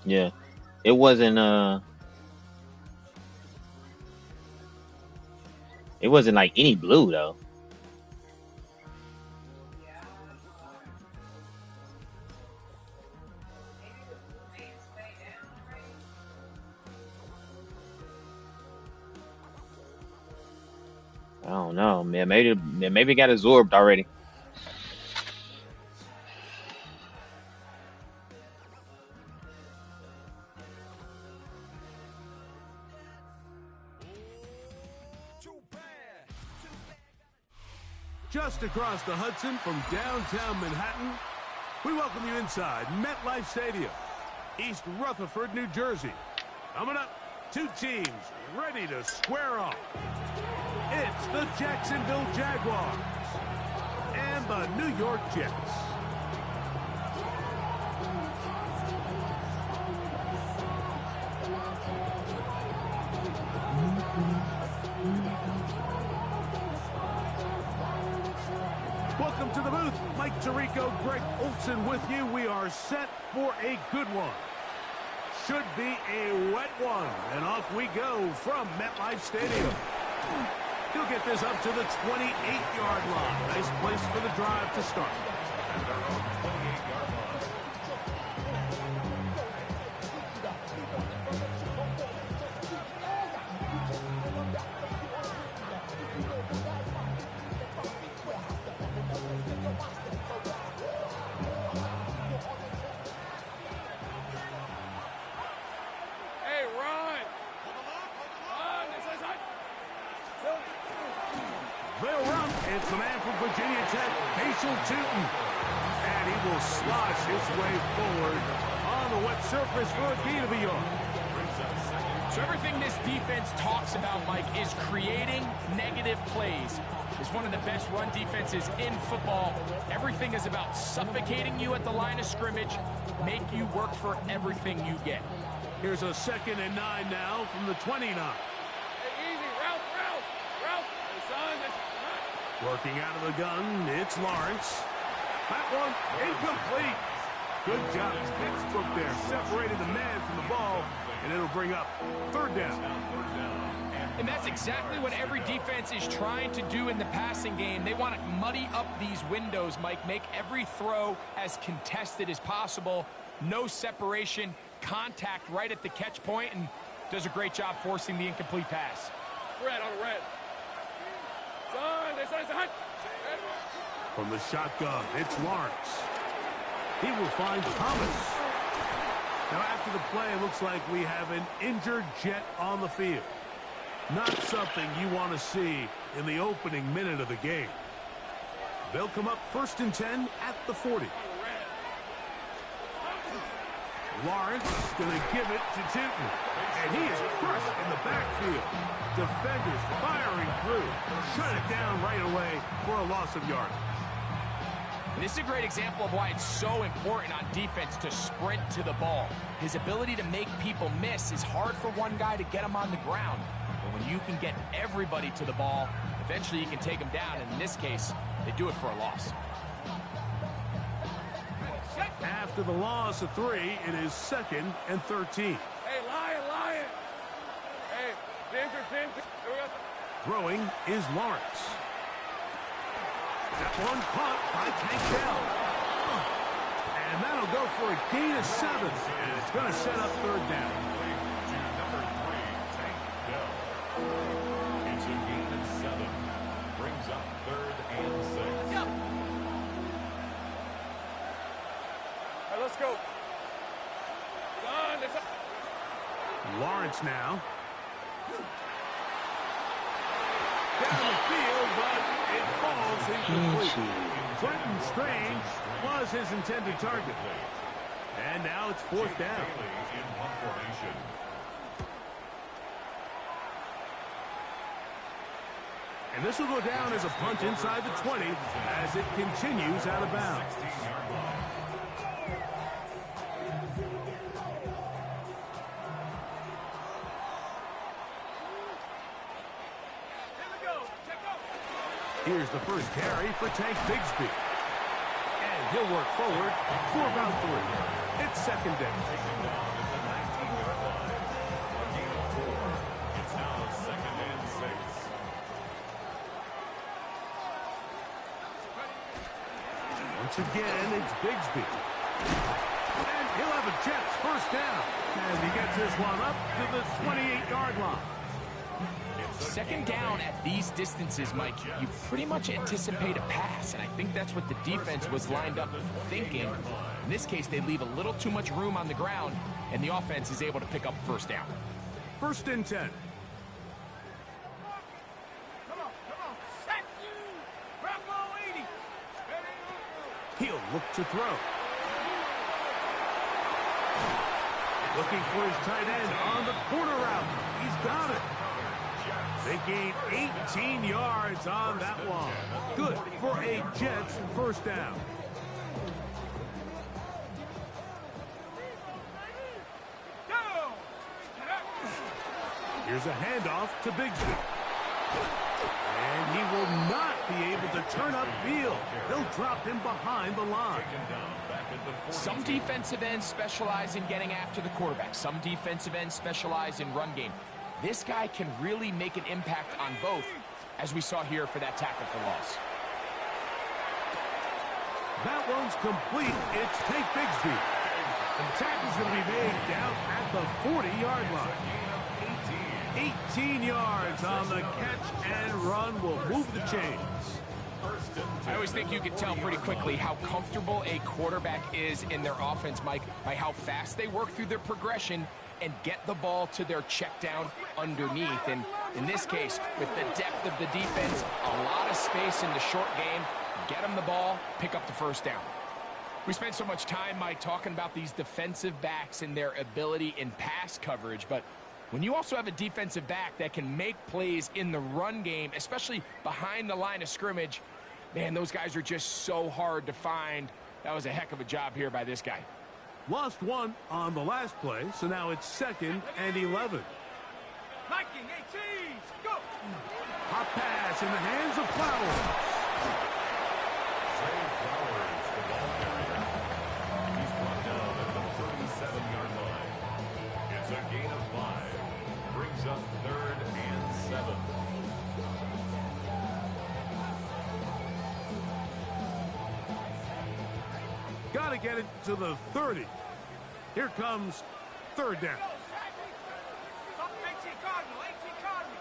Yeah, it wasn't. It wasn't like any blue though. I don't know, man. Maybe it got absorbed already. Just across the Hudson from downtown Manhattan, we welcome you inside MetLife Stadium, East Rutherford, New Jersey. Coming up, two teams ready to square off. It's the Jacksonville Jaguars and the New York Jets. Welcome to the booth. Mike Tirico, Greg Olson with you. We are set for a good one. Should be a wet one. And off we go from MetLife Stadium. He'll get this up to the 28-yard line. Nice place for the drive to start. At their own 28-yard line. They'll run. It's the man from Virginia Tech, Hazel Tootin. And he will slosh his way forward on the wet surface for a gain of a yard. So everything this defense talks about, Mike, is creating negative plays. It's one of the best run defenses in football. Everything is about suffocating you at the line of scrimmage, make you work for everything you get. Here's a 2nd and 9 now from the 29. Working out of the gun, it's Lawrence. That one incomplete. Good job. Textbook there. Separated the man from the ball, and it'll bring up 3rd down. And that's exactly what every defense is trying to do in the passing game. They want to muddy up these windows, Mike, make every throw as contested as possible. No separation, contact right at the catch point, and does a great job forcing the incomplete pass. Red on red. From the shotgun, it's Lawrence. He will find Thomas. Now after the play, it looks like we have an injured Jet on the field. Not something you want to see in the opening minute of the game. They'll come up 1st and 10 at the 40. Lawrence going to give it to Tootin. And he is crushed in the backfield. Defenders firing through. Shut it down right away for a loss of yardage. This is a great example of why it's so important on defense to sprint to the ball. His ability to make people miss is hard for one guy to get him on the ground. But when you can get everybody to the ball, eventually you can take them down. And in this case, they do it for a loss. After the loss of 3, it is 2nd and 13. Hey, Lion. Hey, Ginger. Throwing is Lawrence. That one caught by Tank Dell. And that'll go for a gain of 7. And it's going to set up 3rd down. Number 3, Tank Dell. It's a gain of 7. Brings up 3rd and 6. Yep. Right, let's go. Lawrence now. Down the field, but it falls incomplete. Quentin Strange was his intended target. And now it's 4th down. And this will go down as a punt inside the 20 as it continues out of bounds. Here's the first carry for Tank Bigsby. And he'll work forward for about 3. It's 2nd down. 16-yard line. A gain of 4. It's now 2nd and 6. Once again, it's Bigsby. And he'll have a Jets first down. And he gets this one up to the 28-yard line. Second down at these distances, Mike, you pretty much anticipate a pass, and I think that's what the defense was lined up thinking. In this case, they leave a little too much room on the ground, and the offense is able to pick up first down. 1st and 10. He'll look to throw. Looking for his tight end on the corner route. He's got it. They gain 18 yards on that one. Good for a Jets first down. Here's a handoff to Bigsby. And he will not be able to turn upfield. They'll drop him behind the line. Some defensive ends specialize in getting after the quarterback. Some defensive ends specialize in run game. This guy can really make an impact on both, as we saw here for that tackle for loss. That one's complete. It's Tank Bigsby. And the tackle's going to be made down at the 40-yard line. 18 yards on the catch and run will move the chains. I always think you can tell pretty quickly how comfortable a quarterback is in their offense, Mike, by how fast they work through their progression and get the ball to their check down underneath. And in this case, with the depth of the defense, a lot of space in the short game, get them the ball, pick up the first down. We spent so much time, Mike, talking about these defensive backs and their ability in pass coverage, but when you also have a defensive back that can make plays in the run game, especially behind the line of scrimmage, man, those guys are just so hard to find. That was a heck of a job here by this guy. Lost one on the last play, so now it's 2nd and 11. Liking 18, go! Hot pass in the hands of Flowers. Trey Flowers, the ball carrier. He's brought down at the 37-yard line. It's a gain of 5. Brings up 3rd and 7. Got to get it to the 30. Here comes 3rd down. 18 Cardinal, 18 Cardinal.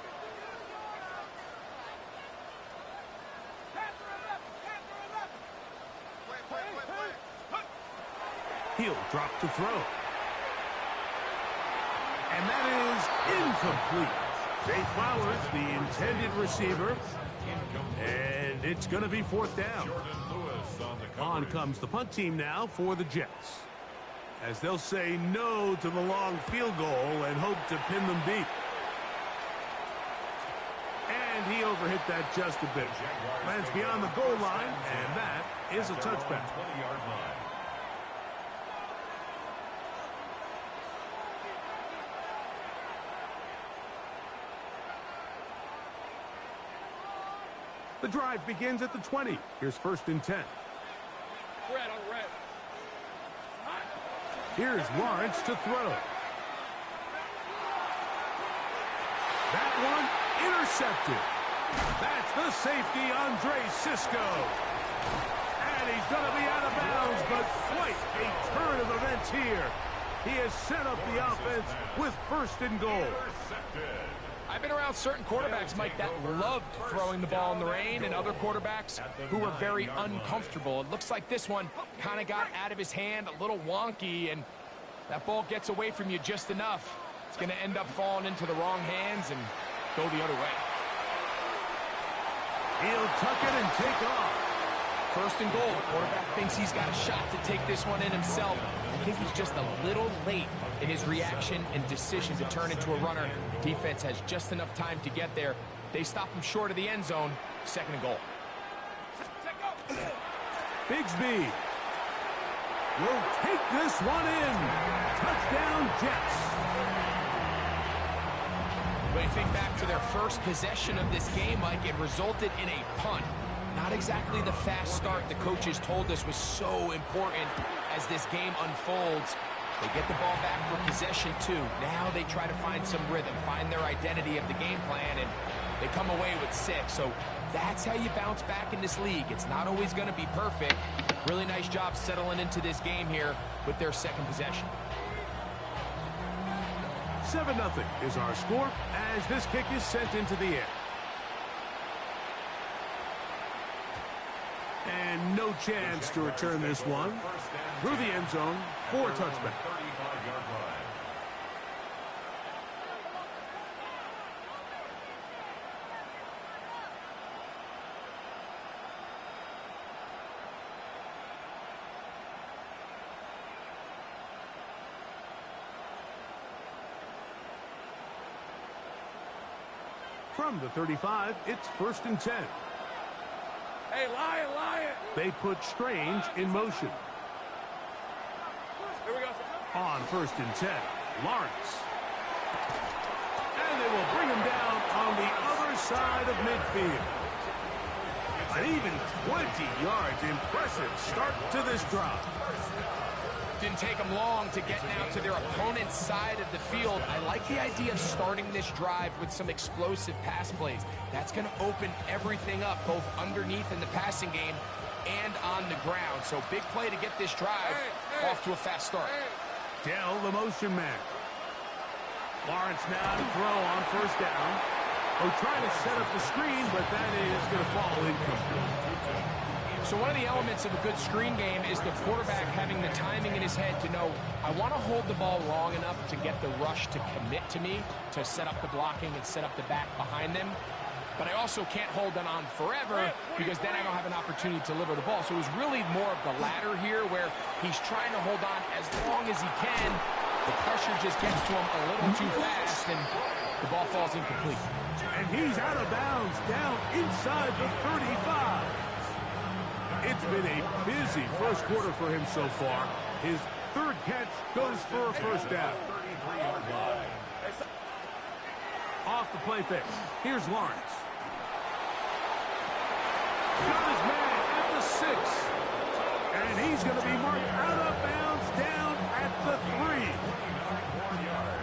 He'll drop to throw. And that is incomplete. Jay Flowers, the intended receiver. And it's going to be 4th down. On comes the punt team now for the Jets, as they'll say no to the long field goal and hope to pin them deep. And he overhit that just a bit. Lands beyond the goal line, and that is a touchback. 20-yard line. The drive begins at the 20. Here's 1st and 10. Red on red. Here's Lawrence to throw. That one intercepted. That's the safety, Andre Sisco. And he's going to be out of bounds, but quite a turn of events here. He has set up the offense with 1st and goal. I've been around certain quarterbacks, Mike, that loved throwing the ball in the rain, and other quarterbacks who were very uncomfortable. It looks like this one kind of got out of his hand, a little wonky, and that ball gets away from you just enough. It's going to end up falling into the wrong hands and go the other way. He'll tuck it and take off. 1st and goal. The quarterback thinks he's got a shot to take this one in himself. I think he's just a little late in his reaction and decision to turn into a runner. Defense has just enough time to get there. They stop him short of the end zone. 2nd and goal. Bigsby will take this one in. Touchdown, Jets. When you think back to their first possession of this game, Mike, it resulted in a punt. Not exactly the fast start the coaches told us was so important as this game unfolds. They get the ball back for possession two. Now they try to find some rhythm, find their identity of the game plan, and they come away with 6. So that's how you bounce back in this league. It's not always going to be perfect. Really nice job settling into this game here with their second possession. 7-0 is our score as this kick is sent into the air. And no chance to return this one through the end zone for a touchback. From the 35, it's 1st and 10. Hey, Lion, Lion. They put Strange in motion. Here we go. On 1st and 10, Lawrence. And they will bring him down on the other side of midfield. An even 20 yards. Impressive start to this drive. Didn't take them long to get now to their opponent's side of the field. I like the idea of starting this drive with some explosive pass plays. That's going to open everything up, both underneath in the passing game and on the ground. So big play to get this drive off to a fast start. Dell, the motion man. Lawrence now to throw on 1st down. Oh, trying to set up the screen, but that is going to fall incomplete. So one of the elements of a good screen game is the quarterback having the timing in his head to know, I want to hold the ball long enough to get the rush to commit to me, to set up the blocking and set up the back behind them. But I also can't hold them on forever because then I don't have an opportunity to deliver the ball. So it was really more of the latter here where he's trying to hold on as long as he can. The pressure just gets to him a little too fast and the ball falls incomplete. And he's out of bounds down inside the 35. It's been a busy first quarter for him so far. His 3rd catch goes for a 1st down. Off the play fix. Here's Lawrence. Got his man at the 6. And he's going to be marked out of bounds down at the 3.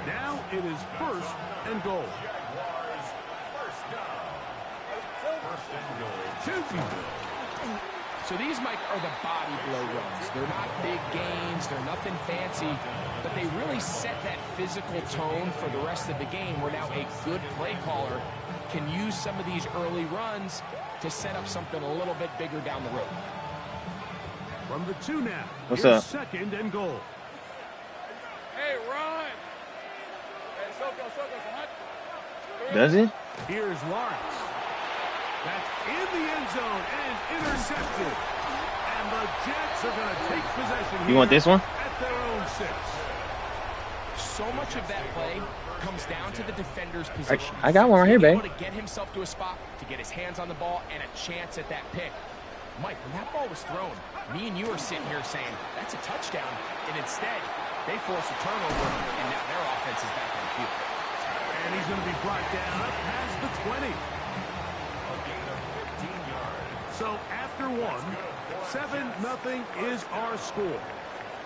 Now it is 1st and goal. So these, Mike, are the body blow runs. They're not big gains. They're nothing fancy. But they really set that physical tone for the rest of the game where now a good play caller can use some of these early runs to set up something a little bit bigger down the road. From the 2 now. What's Here's up? 2nd and goal. Hey, run. Hey, Soko, Does it? Here's Lawrence. That's in the end zone and intercepted. And the Jets are going to take possession You want this one? at their own 6. So much of that play comes down to the defender's position. I got one right here, Being babe. able to get himself to a spot, to get his hands on the ball, and a chance at that pick. Mike, when that ball was thrown, me and you are sitting here saying, that's a touchdown. And instead, they force a turnover, and now their offense is back on the field. And he's going to be brought down up past the 20. So after 1, 7-0 is our score.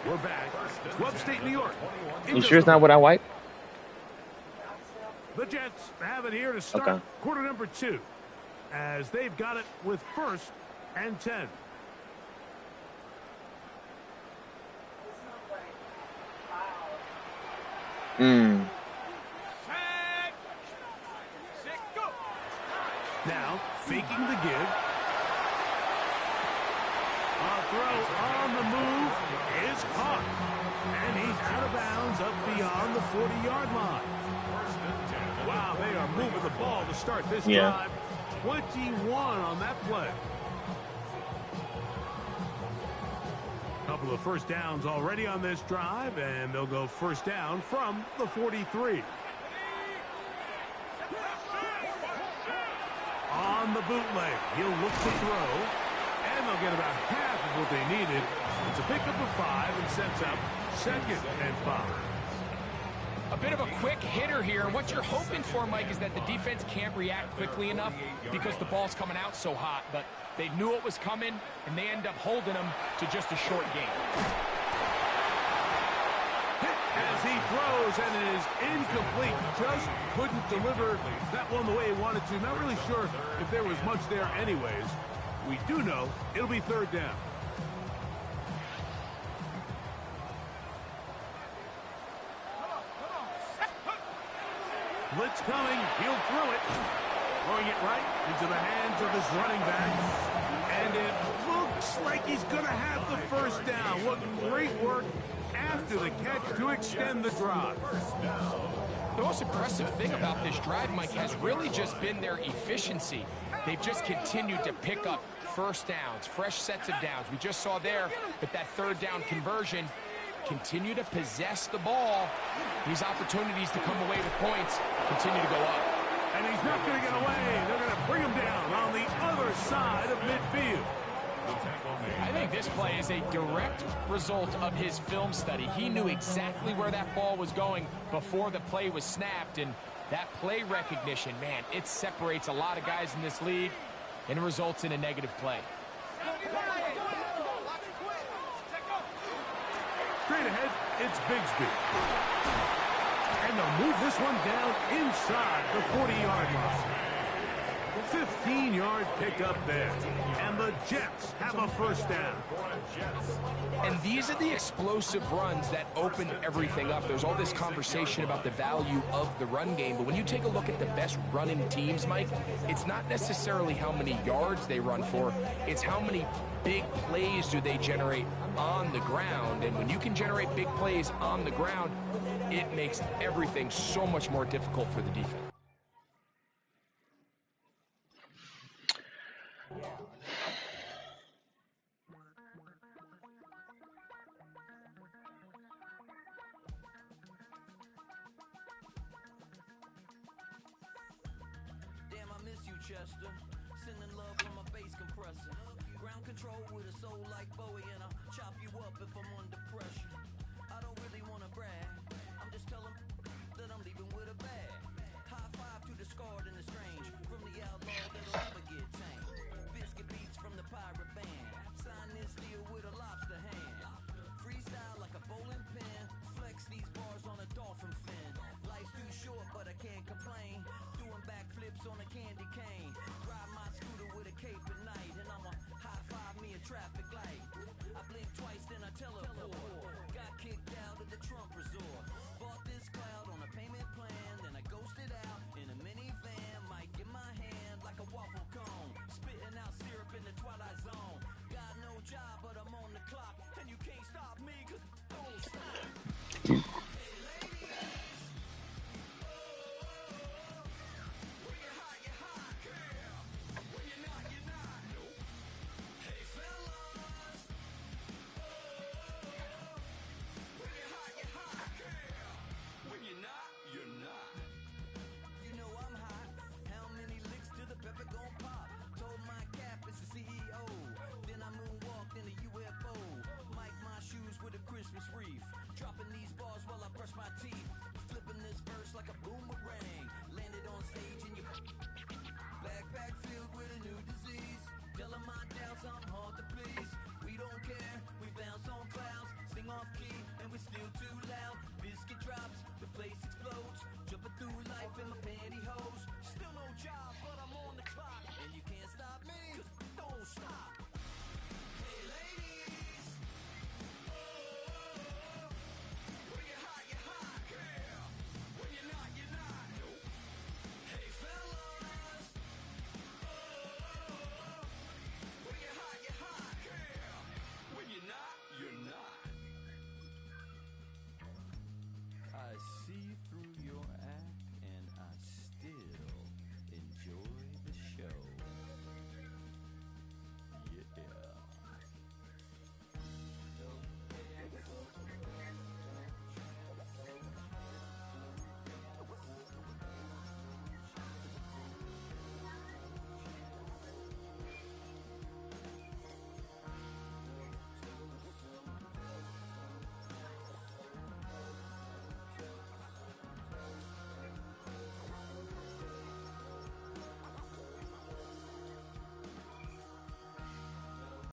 We're back to upstate New York. You sure it's not what I wipe? The Jets have it here to start quarter number 2 as they've got it with 1st and 10. Now faking the give. A throw on the move is caught. And he's out of bounds up beyond the 40-yard line. Wow, they are moving the ball to start this drive. 21 on that play. Couple of 1st downs already on this drive, and they'll go 1st down from the 43. On the bootleg, he'll look to throw, and they'll get about half of what they needed. It's a pickup of 5 and sets up 2nd and 5. A bit of a quick hitter here. What you're hoping for, Mike, is that the defense can't react quickly enough because the ball's coming out so hot. But they knew it was coming, and they end up holding them to just a short game. throws, and it is incomplete. Just couldn't deliver that one the way he wanted to. Not really sure if there was much there anyways. We do know it'll be third down. Blitz coming. He'll throw it. Throwing it right into the hands of his running back. And it looks like he's going to have the first down. What great work after the catch to extend the drive. The most impressive thing about this drive, Mike, has really just been their efficiency. They've just continued to pick up first downs, fresh sets of downs. We just saw there with that third down conversion, continue to possess the ball. These opportunities to come away with points continue to go up. And he's not going to get away. They're going to bring him down on the other side of midfield. I think this play is a direct result of his film study. He knew exactly where that ball was going before the play was snapped, and that play recognition, man, it separates a lot of guys in this league and results in a negative play. Straight ahead, it's Bigsby. And they'll move this one down inside the 40-yard line. 15-yard pickup there. And the Jets have a first down. And these are the explosive runs that open everything up. There's all this conversation about the value of the run game, but when you take a look at the best running teams, Mike, it's not necessarily how many yards they run for, it's how many big plays do they generate on the ground. And when you can generate big plays on the ground, it makes everything so much more difficult for the defense. Damn, I miss you, Chester. Sending love from my bass compressor. Ground control with a soul like Bowie, and I'll chop you up if I'm under pressure. I don't really want to brag. I'm just telling that I'm leaving with a bag. High five to the scarred and the strange. From the outlaw that'll never get tamed. Biscuit beats from the pirate band. Sign this deal with a lobster hand. Freestyle like a bowling pin. Flex these bars on a dolphin fin. Life's too short, but I can't complain. Doing backflips on a candy cane. Ride my scooter with a cape at night. And I'ma high five me a traffic light. I blink twice, then I teleport. Got kicked out of the Trump resort. Bought this cloud on a payment plan. Then I ghosted out in a minivan. Mic in my hand like a waffle cone. Spitting out syrup in the twilight zone. Got no job, but I'm on the clock. And you can't stop me, cause don't stop.